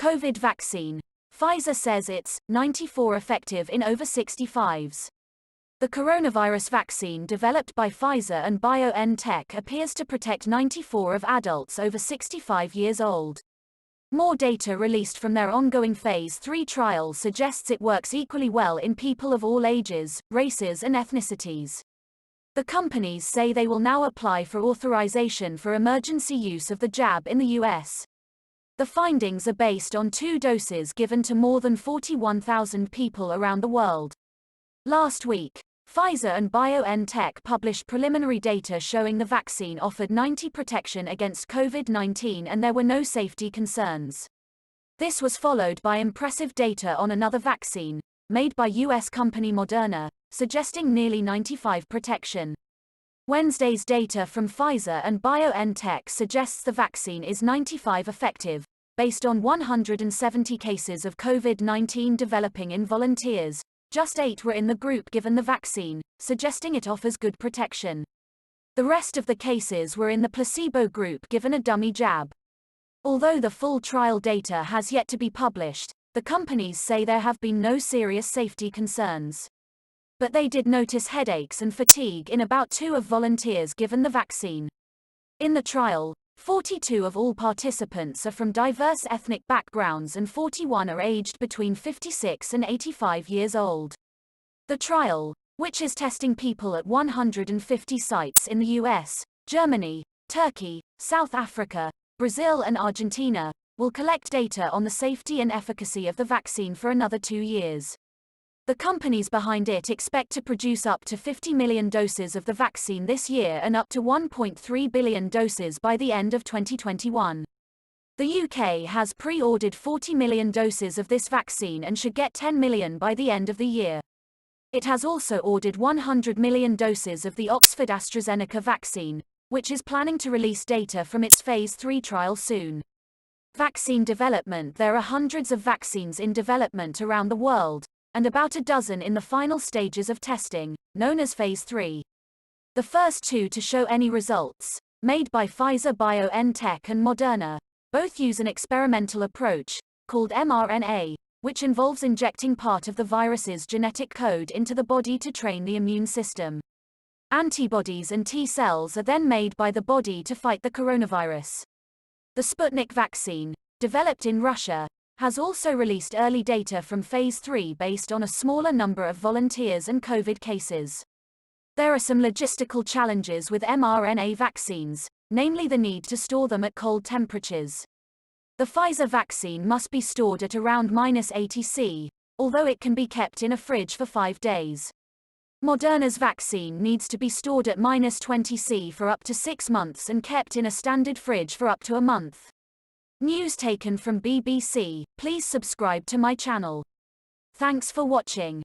COVID vaccine. Pfizer says it's 94 effective in over 65s. The coronavirus vaccine developed by Pfizer and BioNTech appears to protect 94 of adults over 65 years old. More data released from their ongoing Phase 3 trial suggests it works equally well in people of all ages, races and ethnicities. The companies say they will now apply for authorization for emergency use of the jab in the US. The findings are based on 2 doses given to more than 41,000 people around the world. Last week, Pfizer and BioNTech published preliminary data showing the vaccine offered 90% protection against COVID-19 and there were no safety concerns. This was followed by impressive data on another vaccine, made by US company Moderna, suggesting nearly 95% protection. Wednesday's data from Pfizer and BioNTech suggests the vaccine is 95% effective, based on 170 cases of COVID-19 developing in volunteers. Just 8 were in the group given the vaccine, suggesting it offers good protection. The rest of the cases were in the placebo group given a dummy jab. Although the full trial data has yet to be published, the companies say there have been no serious safety concerns. But they did notice headaches and fatigue in about 2 of volunteers given the vaccine. In the trial, 42 of all participants are from diverse ethnic backgrounds and 41 are aged between 56 and 85 years old. The trial, which is testing people at 150 sites in the US, Germany, Turkey, South Africa, Brazil and Argentina, will collect data on the safety and efficacy of the vaccine for another 2 years. The companies behind it expect to produce up to 50 million doses of the vaccine this year and up to 1.3 billion doses by the end of 2021. The UK has pre-ordered 40 million doses of this vaccine and should get 10 million by the end of the year. It has also ordered 100 million doses of the Oxford AstraZeneca vaccine, which is planning to release data from its Phase 3 trial soon. Vaccine development. There are hundreds of vaccines in development around the world, and about a dozen in the final stages of testing, known as Phase 3. The first 2 to show any results, made by Pfizer BioNTech and Moderna, both use an experimental approach, called mRNA, which involves injecting part of the virus's genetic code into the body to train the immune system. Antibodies and T cells are then made by the body to fight the coronavirus. The Sputnik vaccine, developed in Russia, has also released early data from Phase 3 based on a smaller number of volunteers and COVID cases. There are some logistical challenges with mRNA vaccines, namely the need to store them at cold temperatures. The Pfizer vaccine must be stored at around -80 C, although it can be kept in a fridge for 5 days. Moderna's vaccine needs to be stored at -20 C for up to 6 months and kept in a standard fridge for up to a month. News taken from BBC. Please subscribe to my channel. Thanks for watching.